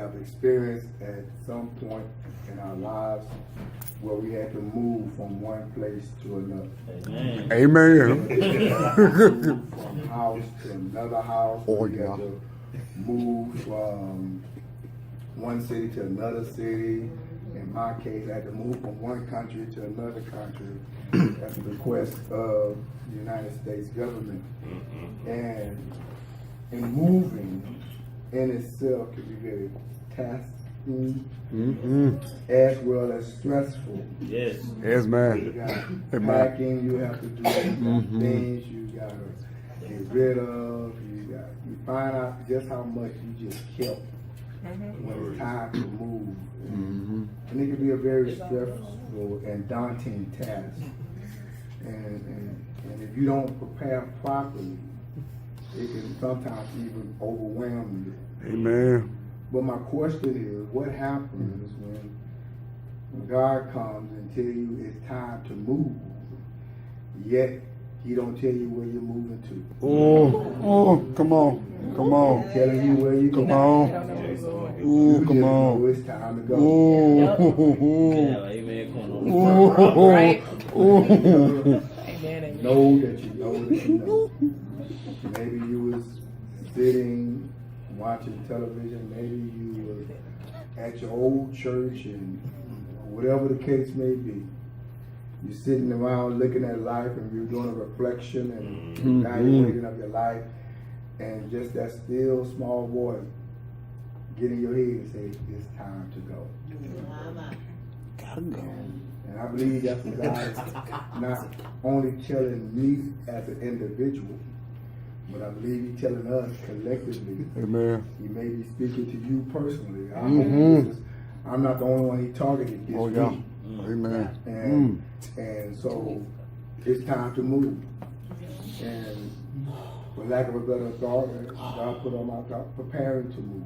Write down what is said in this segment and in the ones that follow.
have experienced at some point in our lives where we had to move from one place to another. Amen. Move from house to another house. Oh, We had to move from one city to another city. In my case, I had to move from one country to another country at the request of the United States government. And in moving in itself can be very tasking as well as stressful. Yes. Yes, You man. got packing, you have to do things you gotta get rid of. You find out just how much you just kept when it's time to move. And it can be a very stressful and daunting task. And if you don't prepare properly, it can sometimes even overwhelm you. Amen. But my question is, what happens when God comes and tell you it's time to move, yet He don't tell you where you're moving to? Oh, come on. Come on. Telling you where you're Come going. on. You Oh, just come know on. it's time to go. Oh, Yeah, amen. Come on. Right? oh. Amen. Know that you know that you know. Maybe you was sitting watching television. Maybe you were at your old church, and whatever the case may be, you're sitting around looking at life, and you're doing a reflection and evaluating of your life, and just that still small voice get in your head and say, it's time to go. Gotta go. And I believe that's what God is not only telling me as an individual, but I believe He's telling us collectively. Amen. He may be speaking to you personally. I'm not the only one He targeted this Oh, yeah. week. Amen. And so it's time to move. And for lack of a better thought, God put on my thought, preparing to move.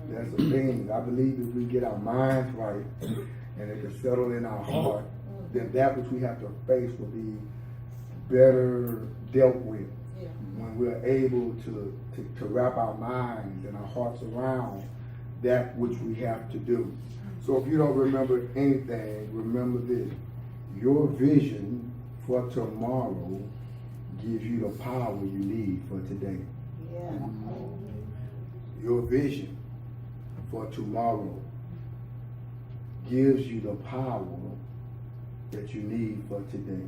That's the thing. I believe if we get our minds right and it can settle in our heart, then that which we have to face will be better dealt with when we're able to wrap our minds and our hearts around that which we have to do. So if you don't remember anything, remember this. Your vision for tomorrow gives you the power you need for today. Your vision for tomorrow gives you the power that you need for today.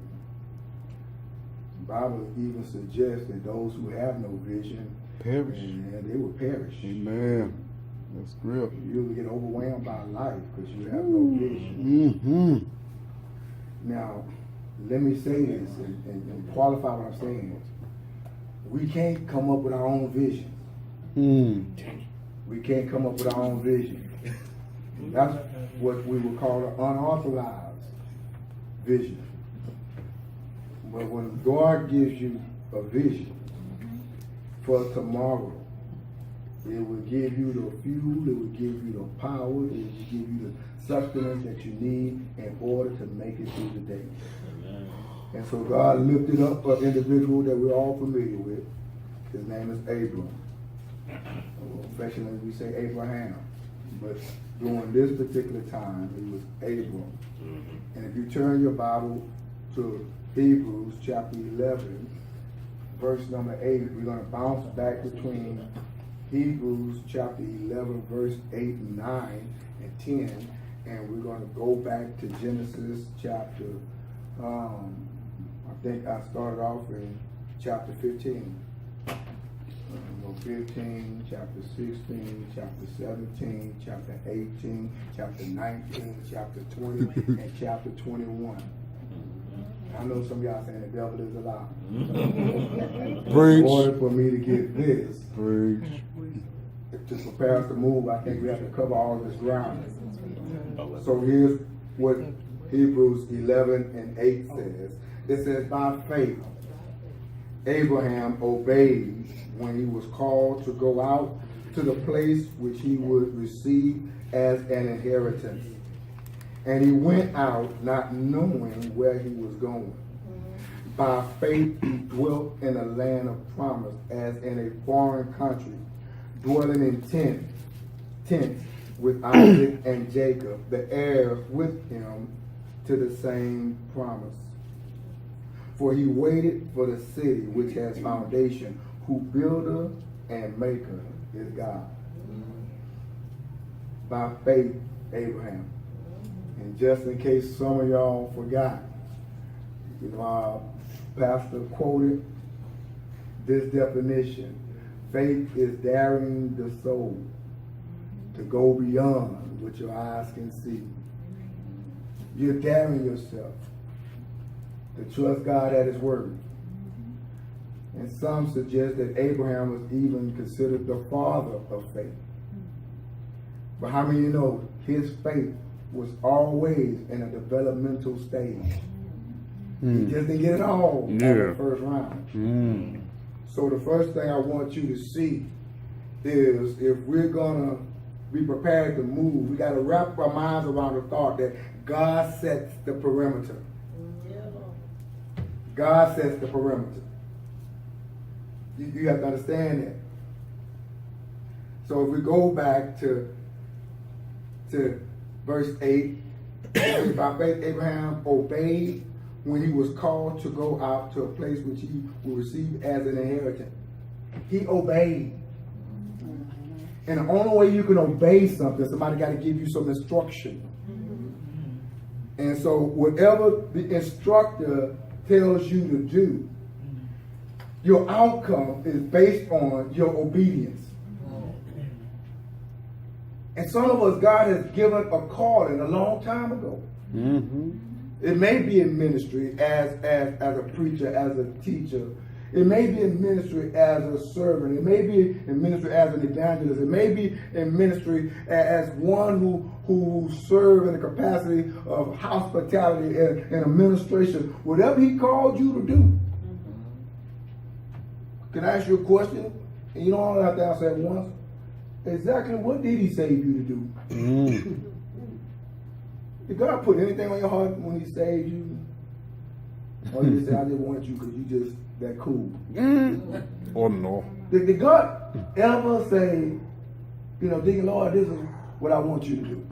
The Bible even suggests that those who have no vision, Perish. and they will perish. Amen. That's real. You'll get overwhelmed by life because you have no vision. Now, let me say this and qualify what I'm saying. We can't come up with our own vision. We can't come up with our own vision. That's what we would call an unauthorized vision. But when God gives you a vision for tomorrow, it will give you the fuel, it will give you the power, it will give you the sustenance that you need in order to make it through the day. And so God lifted up an individual that we're all familiar with. His name is Abram. Affectionately we say Abraham. But during this particular time, it was Abram. And if you turn your Bible to Hebrews chapter 11, verse number 8, we're going to bounce back between Hebrews chapter 11, verse 8 and 9 and 10, and we're going to go back to Genesis chapter, I think I started off in chapter 15. 15, chapter 16, chapter 17, chapter 18, chapter 19, chapter 20, and chapter 21. I know some of y'all saying the devil is a lie. Preach. In order for me to get this, Preach. to prepare us to move, I think we have to cover all of this ground. So here's what Hebrews 11 and 8 says. It says, by faith, Abraham obeyed when he was called to go out to the place which he would receive as an inheritance. And he went out not knowing where he was going. By faith he dwelt in a land of promise as in a foreign country, dwelling in tents, with Isaac and Jacob, the heirs with him to the same promise. For he waited for the city which has foundation, whose builder and maker is God. By faith, Abraham. And just in case some of y'all forgot, our pastor quoted this definition: faith is daring the soul to go beyond what your eyes can see. You're daring yourself to trust God at His word. And some suggest that Abraham was even considered the father of faith. But how many of you know his faith was always in a developmental stage? He just didn't get it all in the first round. So the first thing I want you to see is, if we're gonna be prepared to move, we got to wrap our minds around the thought that God sets the perimeter. God sets the perimeter. You have to understand that. So if we go back to verse 8, by faith Abraham obeyed when he was called to go out to a place which he will receive as an inheritance. He obeyed. And the only way you can obey something, somebody got to give you some instruction. And so whatever the instructor tells you to do, your outcome is based on your obedience. And some of us, God has given a calling a long time ago. It may be in ministry as a preacher, as a teacher. It may be in ministry as a servant. It may be in ministry as an evangelist. It may be in ministry as one who serve in the capacity of hospitality and administration. Whatever He called you to do. Can I ask you a question? And you don't only have to answer it once. Exactly what did He save you to do? Did God put anything on your heart when He saved you? Or you just say, I just want you because you just that cool? Oh no. Did God ever say, Deacon Lord, this is what I want you to do?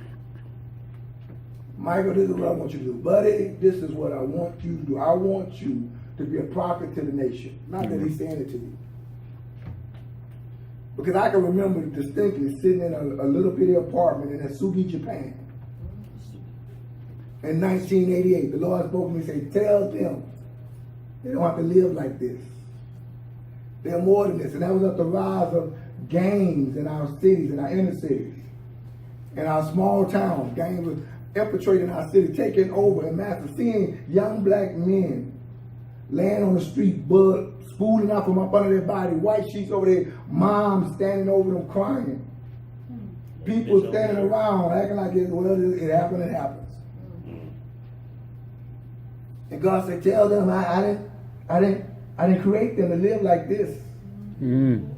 Michael, this is what I want you to do. Buddy, this is what I want you to do. I want you to be a prophet to the nation. Not that He's saying it to you. Because I can remember distinctly sitting in a little bitty apartment in Asugi, Japan. In 1988, the Lord spoke to me and said, tell them they don't have to live like this. They're more than this. And that was at the rise of gangs in our cities, in our inner cities, in our small towns. Gangs were infiltrating our city, taking over and master, seeing young black men laying on the street, blood spooling out from up under their body, white sheets over their moms standing over them crying. People standing around acting like it happened, it happens. And God said, tell them I didn't create them to live like this. And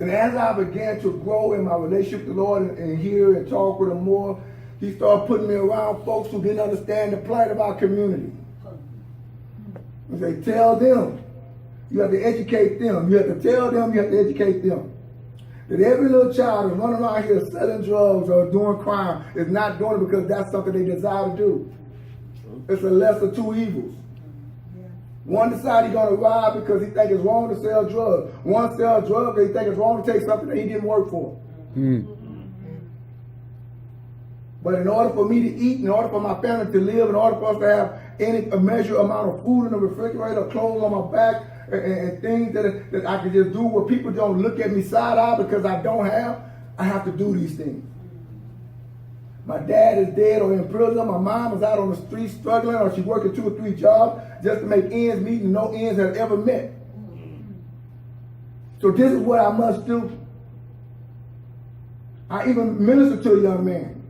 as I began to grow in my relationship with the Lord and hear and talk with Him more, He started putting me around folks who didn't understand the plight of our community. He said, tell them. You have to educate them. You have to tell them, you have to educate them. That every little child is running around here selling drugs or doing crime is not doing it because that's something they desire to do. It's a lesser of two evils. One decides he's going to rob because he thinks it's wrong to sell drugs. One sells drugs because he thinks it's wrong to take something that he didn't work for. But in order for me to eat, in order for my family to live, in order for us to have a measured amount of food in the refrigerator, clothes on my back, and things that I can just do where people don't look at me side-eye because I don't have to do these things. My dad is dead or in prison. My mom is out on the street struggling, or she's working 2 or 3 jobs just to make ends meet, and no ends have ever met. So this is what I must do. I even ministered to a young man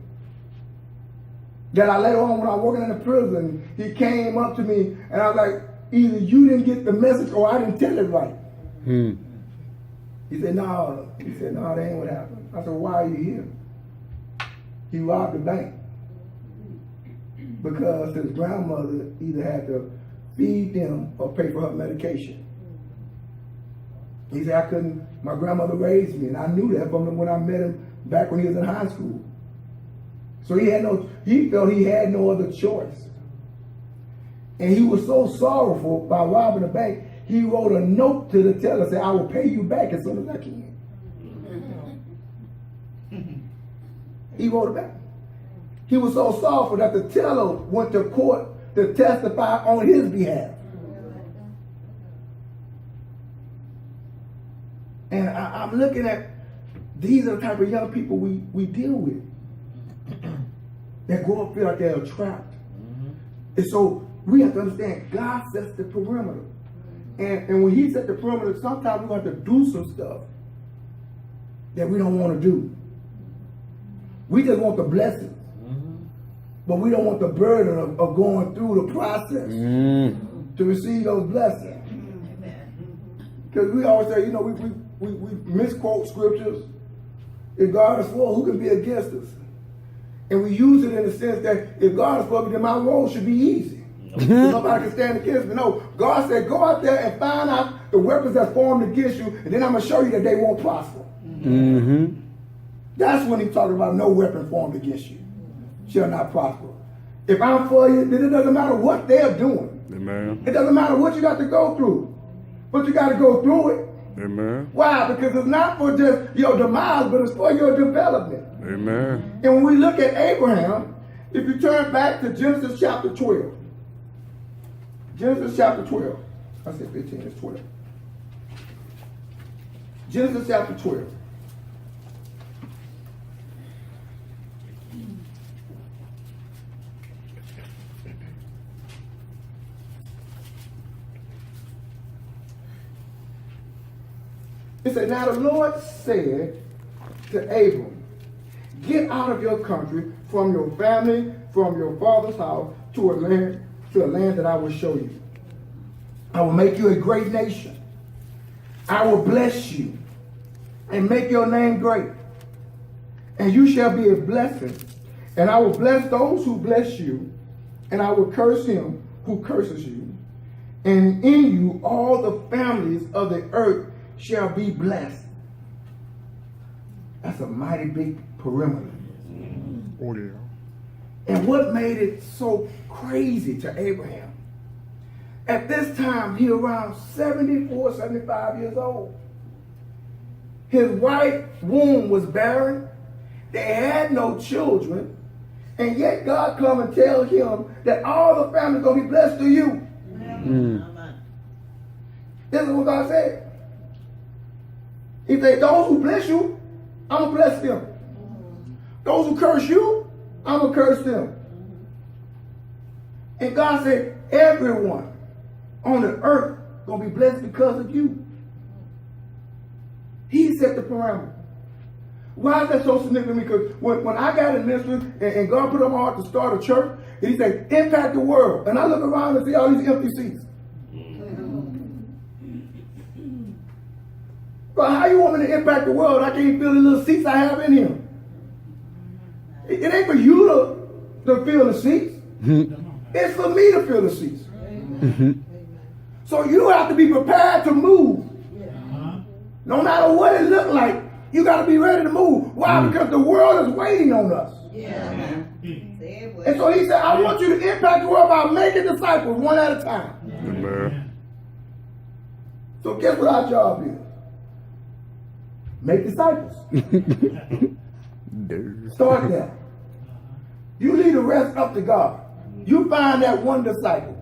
that I later on, when I was working in the prison, he came up to me and I was like, either you didn't get the message or I didn't tell it right. He said, no. He said, no, that ain't what happened. I said, why are you here? He robbed the bank because his grandmother either had to feed them or pay for her medication. He said, my grandmother raised me, and I knew that from when I met him back when he was in high school. So he felt he had no other choice. And he was so sorrowful by robbing the bank, he wrote a note to the teller, said, I will pay you back as soon as I can. He wrote it back. He was so sorrowful that the teller went to court to testify on his behalf. And I'm looking at, these are the type of young people we deal with. That grow up feel like they're trapped. And so we have to understand God sets the perimeter. And when he sets the perimeter, sometimes we're going to have to do some stuff that we don't want to do. We just want the blessings. But we don't want the burden of going through the process to receive those blessings. Because we always say, we misquote scriptures. If God is for, who can be against us? And we use it in the sense that if God is for me, then my role should be easy. Nobody can stand against me. No, God said, go out there and find out the weapons that formed against you, and then I'm going to show you that they won't prosper. That's when he's talking about no weapon formed against you shall not prosper. If I'm for you, then it doesn't matter what they're doing. Amen. It doesn't matter what you got to go through. But you got to go through it. Amen. Why? Because it's not for just your demise, but it's for your development. Amen. And when we look at Abraham, if you turn back to Genesis chapter 12. Genesis chapter 12. I said 15, it's 12. Genesis chapter 12. It said, now the Lord said to Abram, get out of your country, from your family, from your father's house, to a land that I will show you. I will make you a great nation. I will bless you and make your name great. And you shall be a blessing. And I will bless those who bless you, and I will curse him who curses you. And in you all the families of the earth shall be blessed. That's a mighty big perimeter. Oh, yeah. And what made it so crazy to Abraham? At this time, he around 74, 75 years old. His wife's womb was barren. They had no children. And yet God come and tell him that all the family's going to be blessed through you. This is what God said. He said, those who bless you, I'm going to bless them. Those who curse you, I'm going to curse them. And God said, everyone on the earth going to be blessed because of you. He set the parameter. Why is that so significant? Because when I got in ministry and God put on my heart to start a church, and he said, impact the world. And I look around and see all these empty seats. But how you want me to impact the world? I can't fill the little seats I have in here. It ain't for you to fill the seats. It's for me to fill the seats. So you have to be prepared to move. No matter what it looks like, you got to be ready to move. Why? Because the world is waiting on us. And so he said, I want you to impact the world by making disciples one at a time. Amen. So guess what our job is? Make disciples. Start there. You leave the rest up to God. You find that one disciple.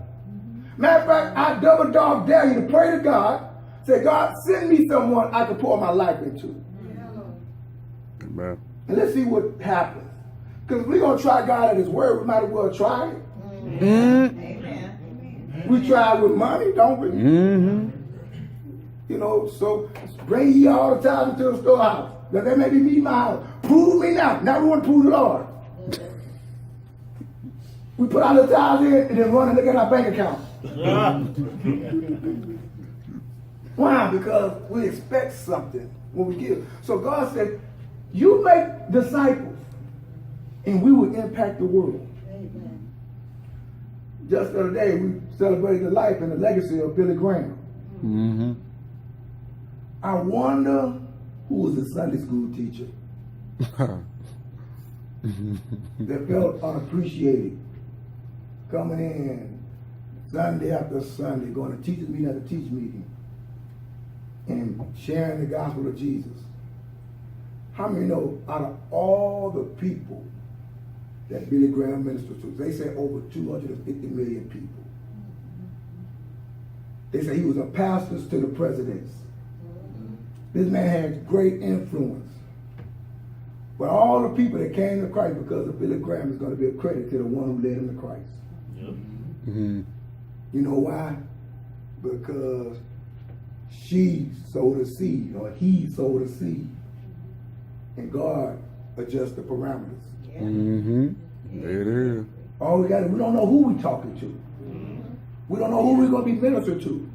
Matter of fact, I double dog dare you to pray to God. Say, God, send me someone I can pour my life into. Amen. And let's see what happens. Because if we're going to try God at his word, we might as well try it. Amen. We try with money, don't we? You know, so bring ye all the tithes into the storehouse, that they may be me my house. Prove me now. Now we want to prove the Lord. We put our little tithes in and then run and look at our bank account. Why? Because we expect something when we give. So God said, you make disciples and we will impact the world. Amen. Just the other day, we celebrated the life and the legacy of Billy Graham. I wonder who was a Sunday school teacher. that felt unappreciated, coming in Sunday after Sunday, going to teachers meeting after teachers meeting, and sharing the gospel of Jesus. How many know out of all the people that Billy Graham ministered to, they say over 250 million people. They say he was a pastor to the presidents. This man had great influence. But all the people that came to Christ because of Billy Graham is going to be a credit to the one who led him to Christ. Yep. Mm-hmm. You know why? Because she sowed a seed, or he sowed a seed. And God adjusts the parameters. Mm-hmm. There it is. All we got is we don't know who we're talking to. We don't know who we're going to be ministered to.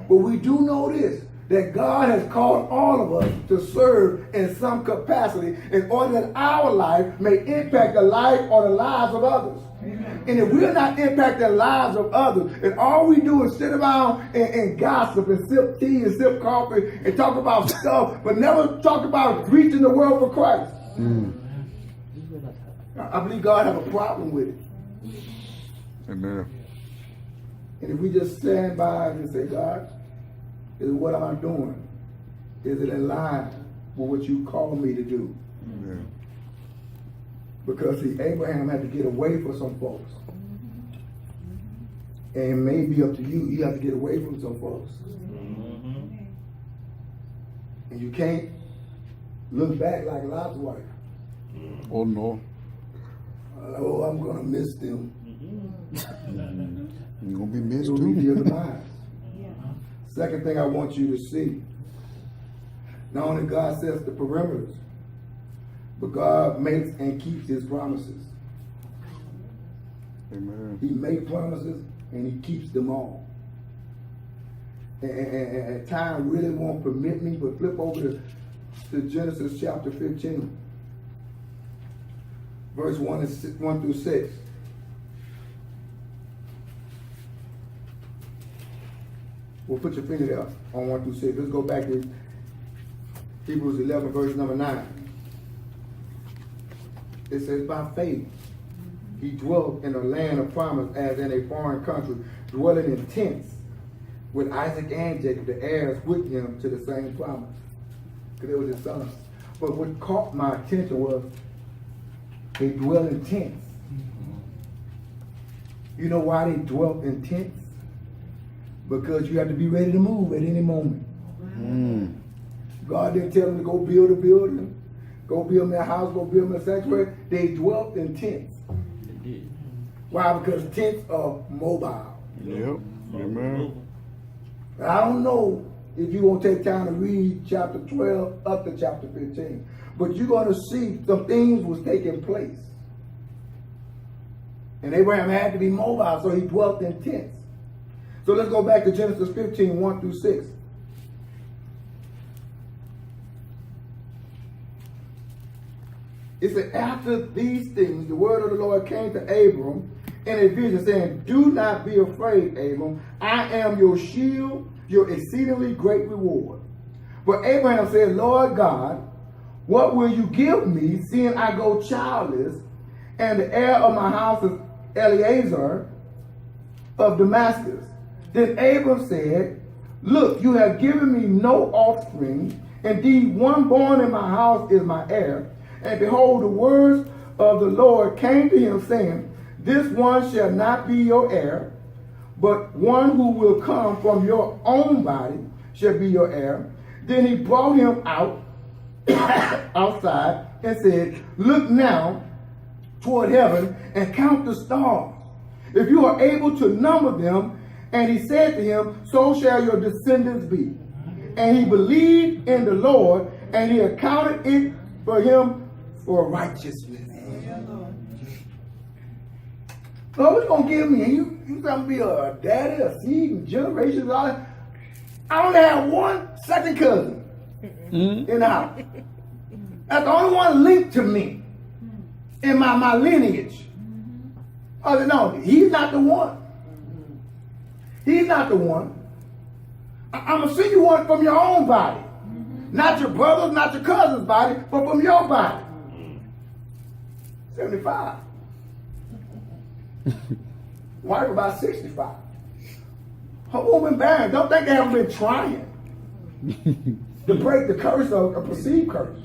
But we do know this, that God has called all of us to serve in some capacity in order that our life may impact the life or the lives of others. And if we're not impacting the lives of others, and all we do is sit around and gossip and sip tea and sip coffee and talk about stuff, but never talk about reaching the world for Christ. I believe God have a problem with it. Amen. And if we just stand by and say, God, is what am I doing? Is it in line with what you called me to do? Amen. Because see, Abraham had to get away from some folks. And it may be up to you. You have to get away from some folks. And you can't look back like Lot's wife. Oh no. Oh, I'm going to miss them. You're gonna be missed It'll be too. your demise. Second thing I want you to see, not only God sets the perimeters, but God makes and keeps his promises. Amen. He makes promises and he keeps them all. And time really won't permit me, but flip over to Genesis chapter 15, verse 1 through 6. We'll put your finger there on 1 through 6. Let's go back to Hebrews 11, verse number 9. It says, by faith, he dwelt in a land of promise as in a foreign country, dwelling in tents with Isaac and Jacob, the heirs with him to the same promise. Because it was his son. But what caught my attention was they dwelt in tents. You know why they dwelt in tents? Because you have to be ready to move at any moment. God didn't tell them to go build a building, go build me a house, go build me a sanctuary. They dwelt in tents. They did. Why? Because tents are mobile. Yep. Amen. I don't know if you're going to take time to read chapter 12 up to chapter 15, but you're going to see some things was taking place. And Abraham had to be mobile, so he dwelt in tents. So let's go back to Genesis 15, 1 through 6. It said, after these things, the word of the Lord came to Abram in a vision, saying, do not be afraid, Abram. I am your shield, your exceedingly great reward. But Abraham said, Lord God, what will you give me, seeing I go childless, and the heir of my house is Eliezer of Damascus? Then Abram said, look, you have given me no offspring. Indeed, one born in my house is my heir. And behold, the words of the Lord came to him, saying, this one shall not be your heir, but one who will come from your own body shall be your heir. Then he brought him out outside and said, look now toward heaven and count the stars, if you are able to number them. And he said to him, so shall your descendants be. And he believed in the Lord, and he accounted it for him for righteousness. Lord, what you going to give me? And you going to be a daddy, a seed, and generations, all that. I only have one second cousin in the house. That's the only one linked to me in my lineage. I said, no, he's not the one. He's not the one. I'm going to send you one from your own body. Not your brother's, not your cousin's body, but from your body. 75. Wife about 65. Her woman barren. Don't think they haven't been trying to break the curse of a perceived curse.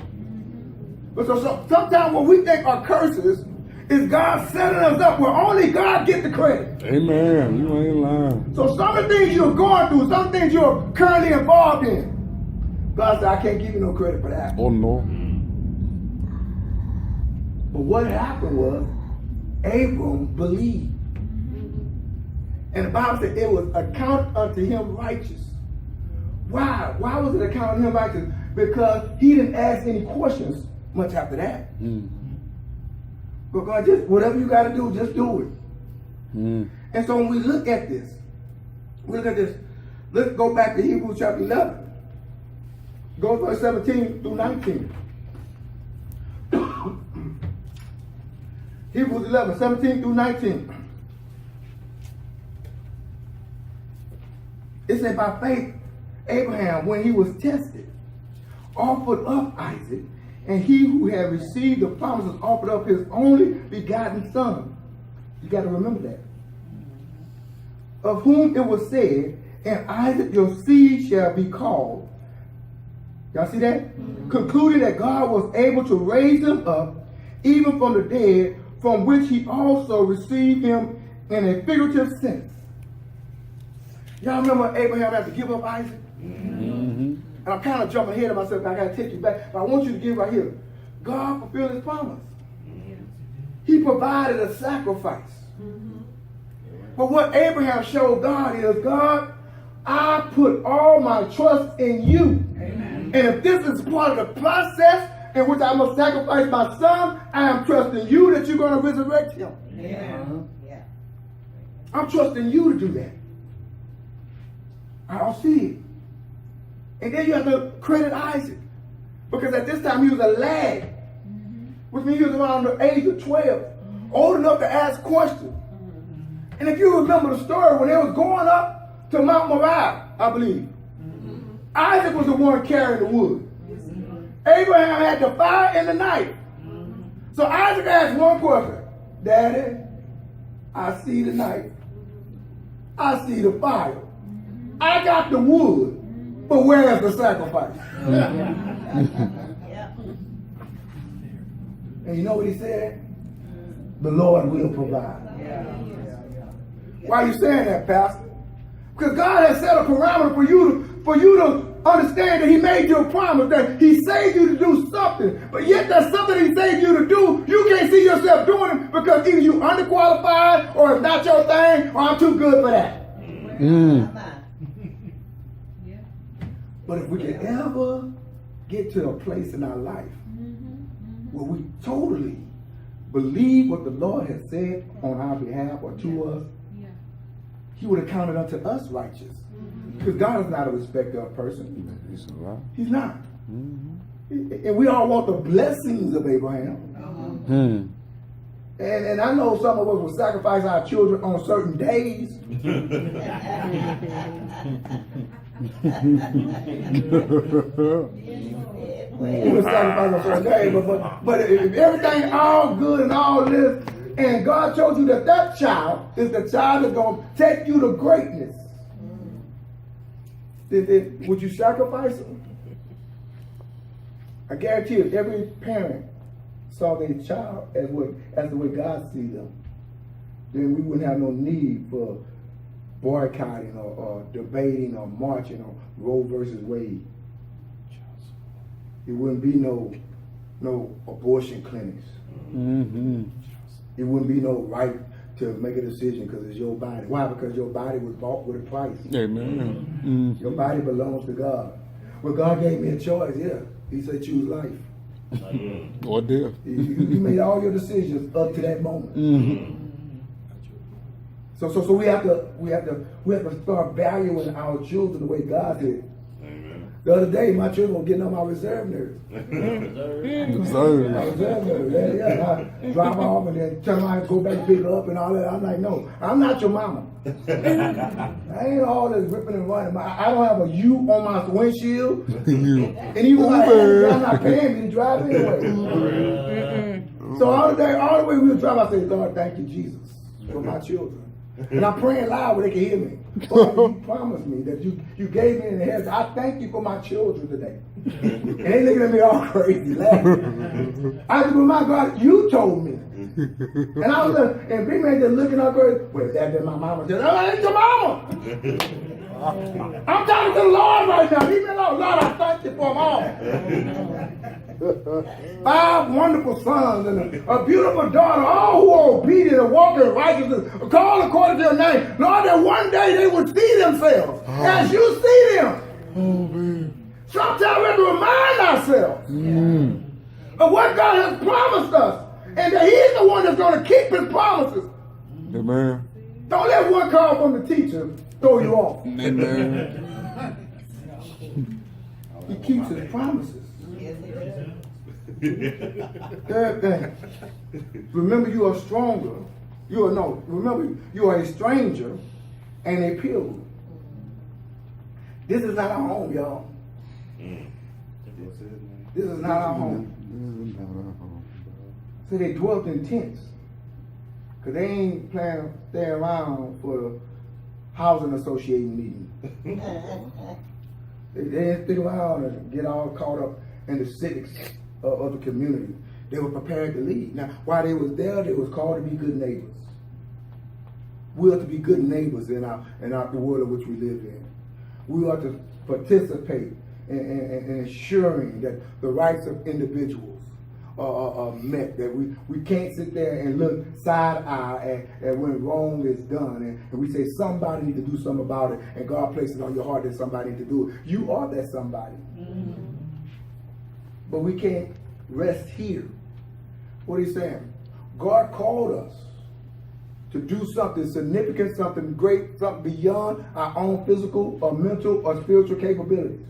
But so sometimes what we think are curses is God setting us up where only God gets the credit. Amen. You ain't lying. So some of the things you're going through, some things you're currently involved in, God said, I can't give you no credit for that. Oh no. But what happened was, Abram believed. And the Bible said it was accounted unto him righteous. Why? Why was it accounted unto him righteous? Because he didn't ask any questions much after that. But God, just whatever you got to do, just do it. And so when we look at this, let's go back to Hebrews chapter 11. Go verse 17 through 19. Hebrews 11, 17 through 19. It said, by faith, Abraham, when he was tested, offered up Isaac, and he who had received the promises offered up his only begotten son. You got to remember that. Of whom it was said, and Isaac your seed shall be called. Y'all see that? Concluding that God was able to raise him up, even from the dead, from which he also received him in a figurative sense. Y'all remember Abraham had to give up Isaac? And I'm kind of jumping ahead of myself. I got to take you back. But I want you to get right here. God fulfilled his promise. He provided a sacrifice. But what Abraham showed God is, God, I put all my trust in you. Amen. And if this is part of the process in which I must sacrifice my son, I am trusting you that you're going to resurrect him. I'm trusting you to do that. I don't see it. And then you have to credit Isaac. Because at this time he was a lad. Which means he was around the age of 12. Old enough to ask questions. And if you remember the story, when they was going up to Mount Moriah, I believe, Isaac was the one carrying the wood. Abraham had the fire and the knife. So Isaac asked one question. Daddy, I see the knife. I see the fire. I got the wood. But where's the sacrifice? And you know what he said? The Lord will provide. Why are you saying that, Pastor? Because God has set a parameter for you to understand that he made you a promise, that he saved you to do something. But yet that something he saved you to do, you can't see yourself doing it because either you underqualified or it's not your thing or I'm too good for that. But if we can ever get to a place in our life where we totally believe what the Lord has said on our behalf or to us, he would have counted unto us righteous. Because God is not a respecter of person. He's not. And we all want the blessings of Abraham. And I know some of us will sacrifice our children on certain days. But if everything all good and all this, and God told you that that child is the child that's going to take you to greatness, would you sacrifice him? I guarantee you, if every parent saw their child as the way God sees them, then we wouldn't have no need for boycotting or debating or marching on Roe versus Wade. It wouldn't be no abortion clinics. It wouldn't be no right to make a decision because it's your body. Why? Because your body was bought with a price. Amen. Your body belongs to God. Well, God gave me a choice. Yeah, he said choose life. Or death. You made all your decisions up to that moment. So we have to start valuing our children the way God did. The other day, my children were getting on my reserve nerves. My reserve nerves. Yeah. I drop off and then turn around and go back and pick her up and all that. I'm like, no, I'm not your mama. I ain't all this ripping and running. I don't have a U on my windshield. And even like, I'm not paying me to drive anyway. So all the way we were driving, I said, God, thank you, Jesus, for my children. And I'm praying loud where they can hear me. Father, you promised me that you gave me an inheritance. I thank you for my children today. And they looking at me all crazy, laughing. I said, well, my God, you told me. And I was like, and big man just looking up crazy. Well, that been my mama. Said, oh, that's your mama. I'm talking to the Lord right now. Leave me alone. Lord, I thank you for them all. 5 wonderful sons and a beautiful daughter, all who are obedient and walking in righteousness, called according to your name. Lord, that one day they would see themselves as you see them. Sometimes we have to remind ourselves of what God has promised us, and that He's the one that's going to keep His promises. Amen. Don't let one call from the teacher throw you off. Amen. He keeps His promises. Third thing, remember you are stronger. Remember you are a stranger and a pilgrim. This is not our home, y'all. This is not our home. So they dwelt in tents. Because they ain't planning to stay around for the housing association meeting. They didn't stick around and get all caught up in the civics of the community. They were prepared to leave. Now, while they was there, they was called to be good neighbors. We are to be good neighbors in the world in which we live in. We are to participate in ensuring that the rights of individuals are met, that we can't sit there and look side-eye at when wrong is done and we say somebody need to do something about it, and God places on your heart that somebody need to do it. You are that somebody. But we can't rest here. What he's saying, God called us to do something significant, something great, something beyond our own physical or mental or spiritual capabilities.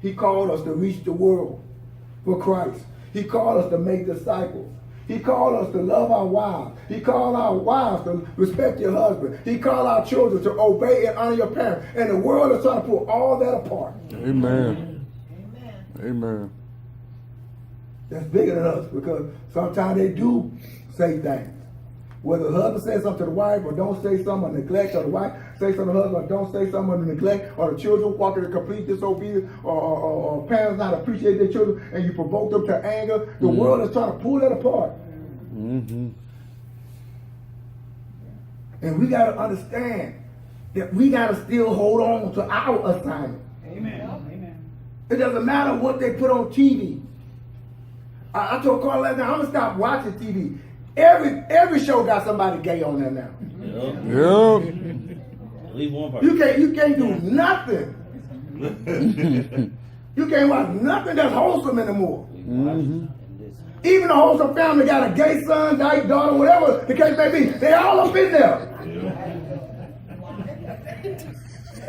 He called us to reach the world for Christ. He called us to make disciples. He called us to love our wives. He called our wives to respect your husband. He called our children to obey and honor your parents. And the world is trying to pull all that apart. Amen. Amen. That's bigger than us, because sometimes they do say things. Whether the husband says something to the wife or don't say something, or neglect, or the wife say something to the husband or don't say something, or neglect, or the children walk in complete disobedience, or parents not appreciate their children, and you provoke them to anger. The world is trying to pull that apart. And we got to understand that we got to still hold on to our assignment. Amen. It doesn't matter what they put on TV. I told Carl last night, I'm going to stop watching TV. Every show got somebody gay on there now. Yeah. At least one person. You can't do nothing. You can't watch nothing that's wholesome anymore. Even the wholesome family got a gay son, gay daughter, whatever the case may be. They all up in there.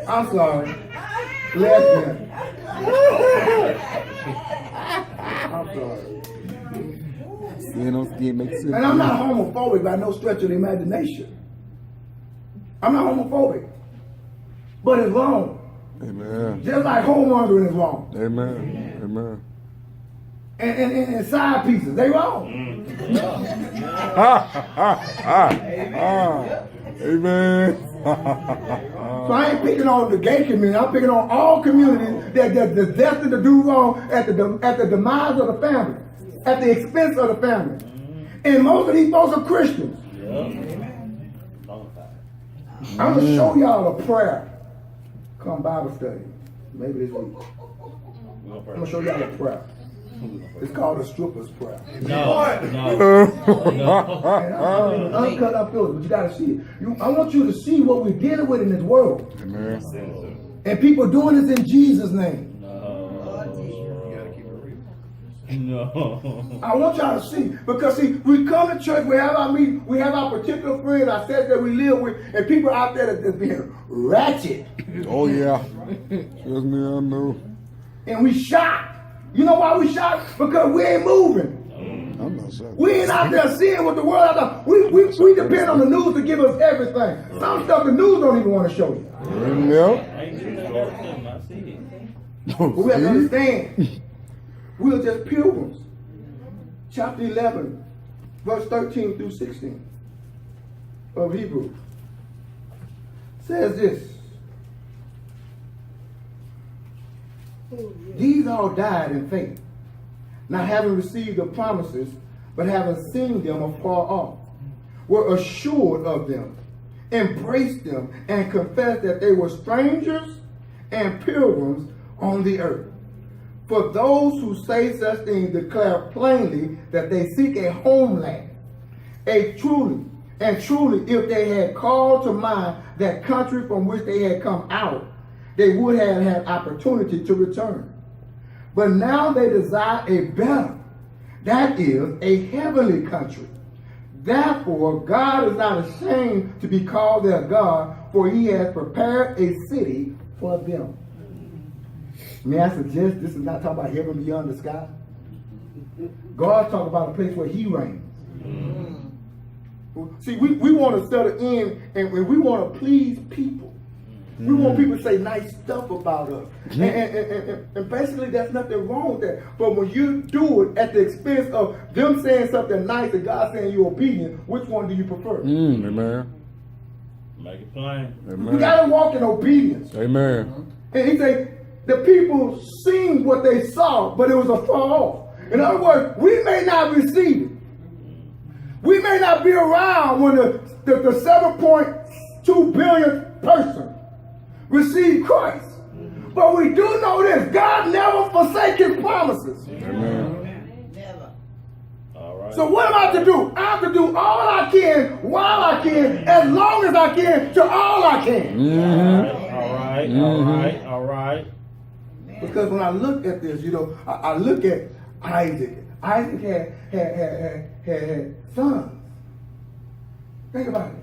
I'm sorry. Lesbian. I'm sorry. And I'm not homophobic by no stretch of the imagination. I'm not homophobic. But it's wrong. Amen. Just like homemongering is wrong. Amen. Amen. And side pieces, they wrong. Amen. So I ain't picking on the gay community. I'm picking on all communities that's destined to do wrong at the demise of the family, at the expense of the family. And most of these folks are Christians. I'm going to show y'all a prayer. Come Bible study. Maybe this week. I'm going to show y'all a prayer. It's called a stripper's prayer. No. Uncut upfield, but you got to see it. I want you to see what we're dealing with in this world. Amen. And people doing this in Jesus' name. No. I want y'all to see, because see, we come to church, we have our meeting, we have our particular friends, our sets that we live with, and people out there that's being ratchet. Oh yeah. Trust me, I know. And we shocked. You know why we shocked? Because we ain't moving. I'm not sorry. We ain't out there seeing what the world out there. We depend on the news to give us everything. Some stuff the news don't even want to show you. Yep. But we have to understand, we are just pilgrims. Chapter 11 verse 13 through 16 of Hebrews says this. These all died in faith, not having received the promises, but having seen them afar off, were assured of them, embraced them, and confessed that they were strangers and pilgrims on the earth. For those who say such things declare plainly that they seek a homeland. Truly, if they had called to mind that country from which they had come out, they would have had opportunity to return. But now they desire a better, that is, a heavenly country. Therefore, God is not ashamed to be called their God, for he has prepared a city for them. May I suggest this is not talking about heaven beyond the sky? God's talking about a place where he reigns. See, we want to settle in and we want to please people. We want people to say nice stuff about us. And basically there's nothing wrong with that. But when you do it at the expense of them saying something nice and God saying you're obedient, which one do you prefer? Amen. Make it plain. Amen. We got to walk in obedience. Amen. And he said, the people seen what they saw, but it was afar off. In other words, we may not receive it. We may not be around when the 7.2 billion person received Christ. But we do know this. God never forsakes his promises. Amen. Never. All right. So what am I to do? I have to do all I can, while I can, as long as I can, to all I can. All right. Because when I look at this, I look at Isaac. Isaac had sons. Think about it.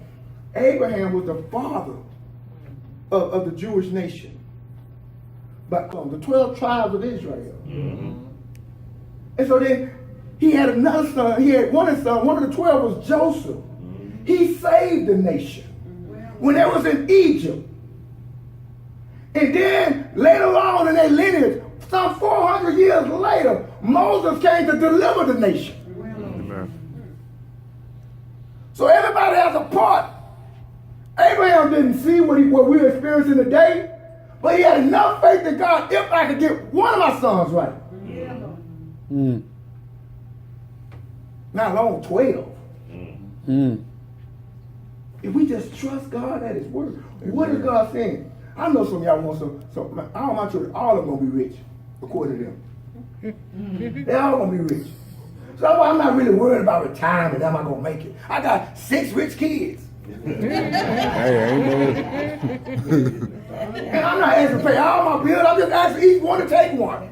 Abraham was the father of the Jewish nation. But the 12 tribes of Israel. And so then he had another son. He had one son. One of the 12 was Joseph. He saved the nation when they was in Egypt. And then later on in their lineage, some 400 years later, Moses came to deliver the nation. Amen. So everybody has a part. Abraham didn't see what we're experiencing today, but he had enough faith in God. If I could get one of my sons right, not alone 12. If we just trust God at his word, what is God saying? I know some of y'all want some I don't want you, all of them gonna be rich, according to them. They all gonna be rich. So I'm not really worried about retirement. Am I gonna make it? I got 6 rich kids. Hey, amen. And I'm not asking to pay all my bills. I'm just asking each one to take one.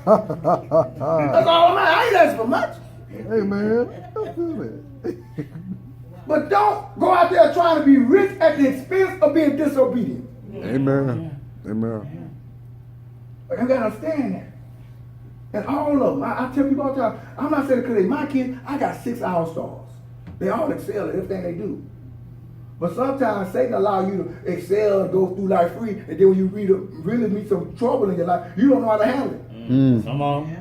That's all I'm asking. I ain't asking for much. Amen. That's good. But don't go out there trying to be rich at the expense of being disobedient. Amen. Amen. But you gotta understand that. And all of them, I tell people all the time, I'm not saying because they're my kids, I got 6 all-stars. They all excel at everything they do. But sometimes Satan allows you to excel and go through life free, and then when you really meet some trouble in your life, you don't know how to handle it. Come on.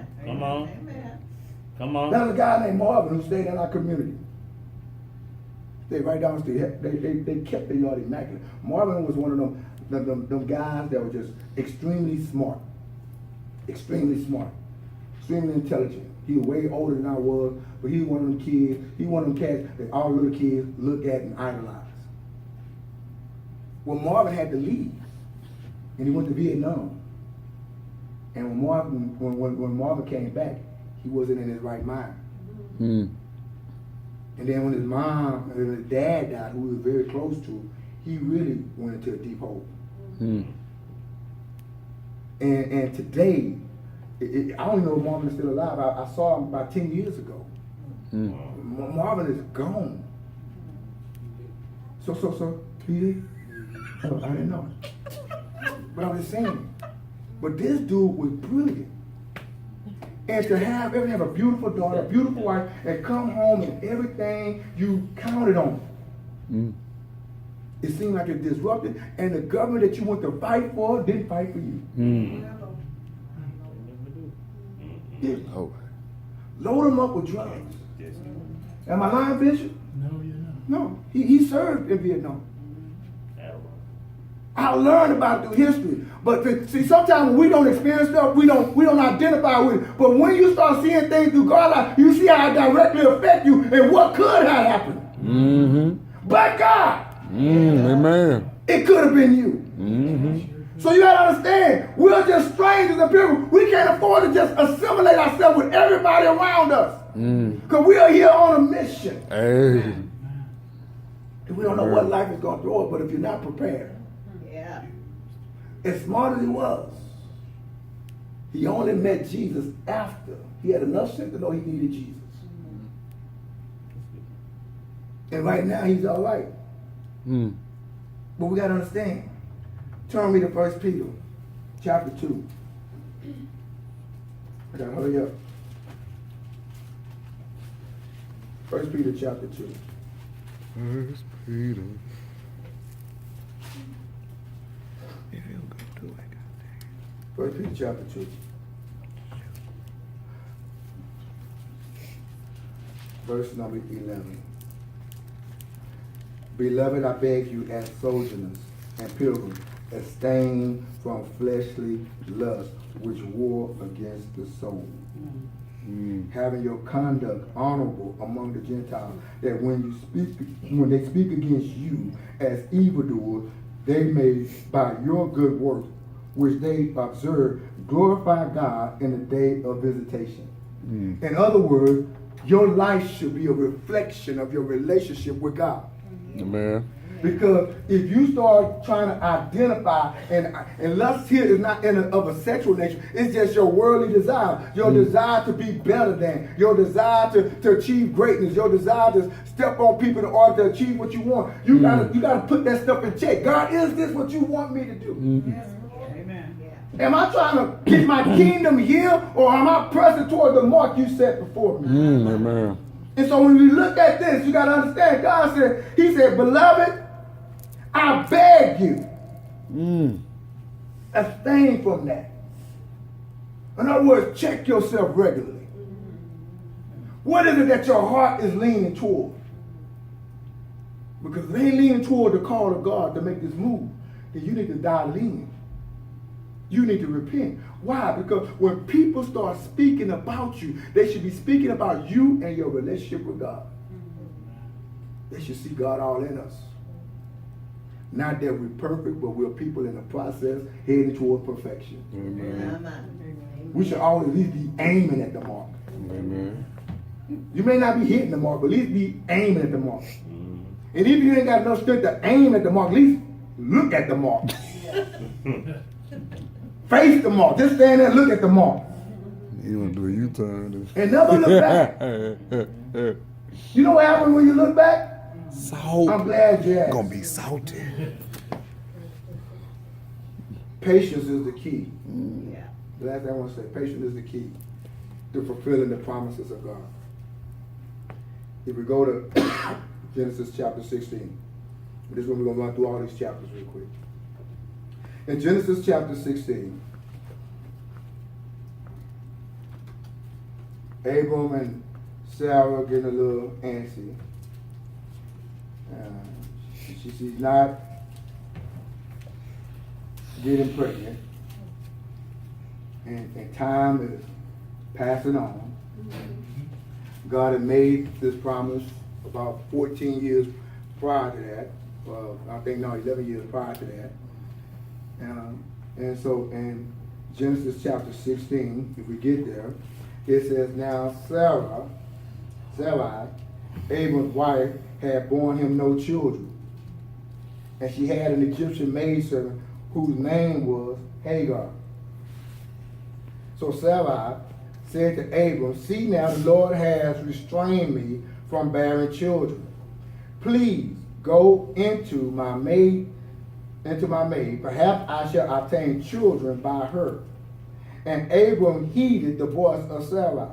There's a guy named Marvin who stayed in our community. Stayed right down the street. They kept the yard immaculate. Marvin was one of them guys that were just extremely smart. Extremely intelligent. He was way older than I was, but he was one of them kids. He was one of them cats that all little kids look at and idolize. Well, Marvin had to leave, and he went to Vietnam. And when Marvin came back, he wasn't in his right mind. And then when his mom and his dad died, who he was very close to, he really went into a deep hole. And today, I don't know if Marvin is still alive. I saw him about 10 years ago. Marvin is gone. So, PD? I didn't know. But I'm just saying. But this dude was brilliant. And to have a beautiful daughter, a beautiful wife, and come home and everything you counted on. It seemed like it disrupted, and the government that you went to fight for didn't fight for you. Oh. Load him up with drugs. Yes. Am I lying, Bishop? No, you're not. No. He served in Vietnam. All right. I learned about it through history. But see, sometimes when we don't experience stuff, we don't identify with it. But when you start seeing things through God's life, you see how it directly affect you and what could have happened. Mm-hmm. But God, Amen. it could have been you. Mm-hmm. So you gotta understand, we're just strangers and people. We can't afford to just assimilate ourselves with everybody around us. Because we are here on a mission. Hey. And we don't know what life is gonna throw us, but if you're not prepared, Yeah. as smart as he was, he only met Jesus after he had enough sense to know he needed Jesus. And right now he's all right. Mm. But we gotta understand. Turn me to 1 Peter chapter 2. I gotta hurry up. 1 Peter chapter 2. First Peter. First Peter chapter 2. Verse number 11. Beloved, I beg you as sojourners and pilgrims, abstain from fleshly lust which war against the soul. Having your conduct honorable among the Gentiles, that when they speak against you as evildoers, they may by your good works which they observe glorify God in the day of visitation. In other words, your life should be a reflection of your relationship with God. Amen. Because if you start trying to identify, and lust here is not of a sexual nature, it's just your worldly desire, your desire to be better than, your desire to achieve greatness, your desire to step on people in order to achieve what you want. You gotta put that stuff in check. God, is this what you want me to do? Amen. Am I trying to get my kingdom here, or am I pressing toward the mark you set before me? Amen. And so when we look at this, you got to understand, God said, he said, beloved, I beg you, abstain from that. In other words, check yourself regularly. What is it that your heart is leaning toward? Because if it ain't leaning toward the call of God to make this move, then you need to die leaning. You need to repent. Why? Because when people start speaking about you, they should be speaking about you and your relationship with God. They should see God all in us. Not that we're perfect, but we're people in the process heading toward perfection. Amen. We should always at least be aiming at the mark. Amen. You may not be hitting the mark, but at least be aiming at the mark. And if you ain't got enough strength to aim at the mark, at least look at the mark. Face the mark. Just stand there and look at the mark. You want to do a U-turn? And never look back. You know what happens when you look back? Salt. I'm glad you asked. Gonna be salty. Patience is the key. Yeah. The last thing I want to say, patience is the key to fulfilling the promises of God. If we go to Genesis chapter 16, this is when we're going to run through all these chapters real quick. In Genesis chapter 16, Abram and Sarah getting a little antsy. She's not getting pregnant. And time is passing on. God had made this promise about 14 years prior to that. I think 11 years prior to that. And so in Genesis chapter 16, if we get there, it says, now Sarai, Abram's wife, had borne him no children. And she had an Egyptian maidservant whose name was Hagar. So Sarai said to Abram, see now the Lord has restrained me from bearing children. Please go into my maid, perhaps I shall obtain children by her. And Abram heeded the voice of Sarai.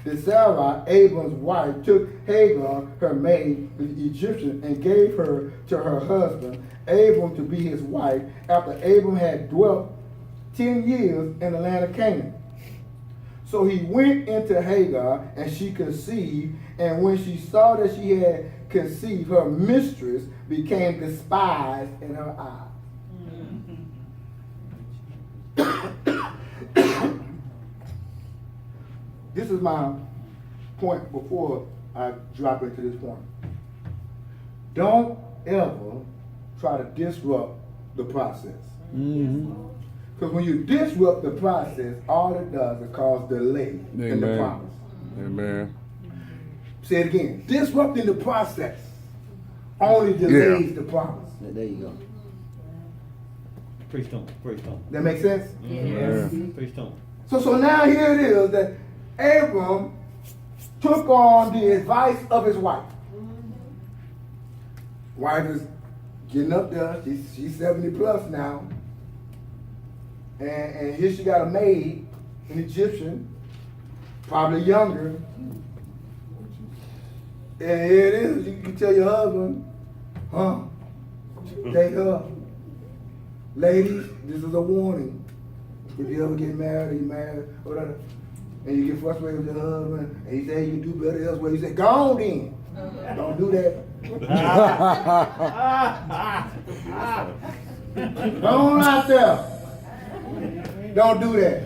Then Sarai, Abram's wife, took Hagar, her maid, the Egyptian, and gave her to her husband, Abram, to be his wife, after Abram had dwelt 10 years in the land of Canaan. So he went into Hagar, and she conceived. And when she saw that she had conceived, her mistress became despised in her eyes. This is my point before I drop into this point. Don't ever try to disrupt the process. Because when you disrupt the process, all it does is cause delay in the promise. Amen. Say it again. Disrupting the process only delays the promise. There you go. Preach to him. Preach to him. That make sense? Yeah. Preach to him. So now here it is that Abram took on the advice of his wife. Wife is getting up there. She's 70 plus now. And here she got a maid, an Egyptian, probably younger. And here it is. You tell your husband, take her. Ladies, this is a warning. If you ever get married, or you married, whatever, and you get frustrated with your husband, and he say you can do better elsewhere, you say, go on then. Don't do that. Go on out there. Don't do that.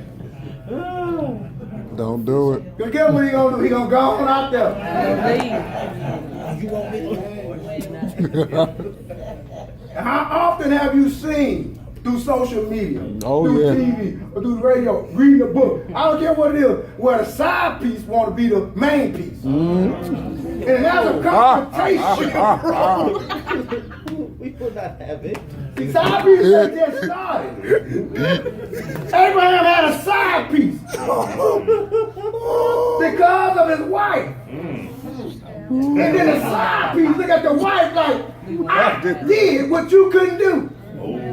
Don't do it. Because guess what he gonna do? He gonna go on out there. How often have you seen through social media, through TV, or through the radio, reading a book? I don't care what it is, where the side piece want to be the main piece. And that's a confrontation. We will not have it. The side piece just started. Abraham had a side piece because of his wife. And then the side piece, look at the wife like, I did what you couldn't do.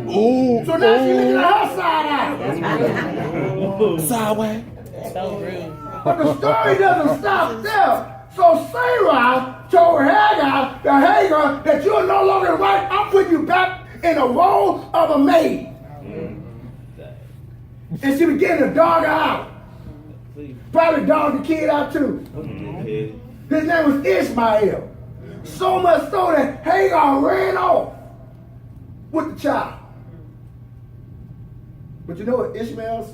Ooh. So now she's looking at her side out. Sideways. But the story doesn't stop there. So Sarah told Hagar that you're no longer right. I'm putting you back in the role of a maid. And she began to dog her out. Probably dog the kid out too. His name was Ishmael. So much so that Hagar ran off with the child. But you know what Ishmael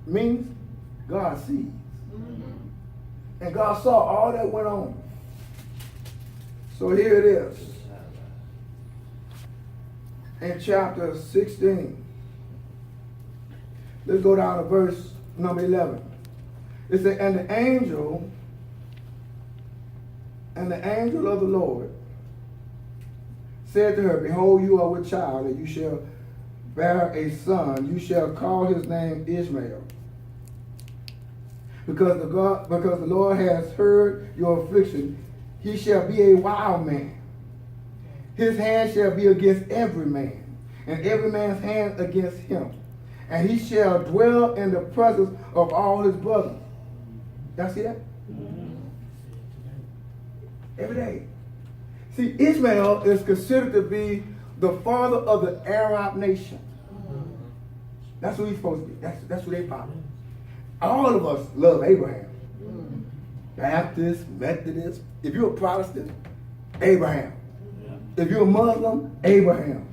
means? God sees. And God saw all that went on. So here it is. In chapter 16. Let's go down to verse number 11. It says, and the angel of the Lord said to her, behold, you are with child, and you shall bear a son. You shall call his name Ishmael. Because the Lord has heard your affliction, he shall be a wild man. His hand shall be against every man, and every man's hand against him. And he shall dwell in the presence of all his brothers. Y'all see that? Every day. See, Ishmael is considered to be the father of the Arab nation. That's who he's supposed to be. That's who they follow. All of us love Abraham. Baptist, Methodist. If you're a Protestant, Abraham. If you're a Muslim, Abraham.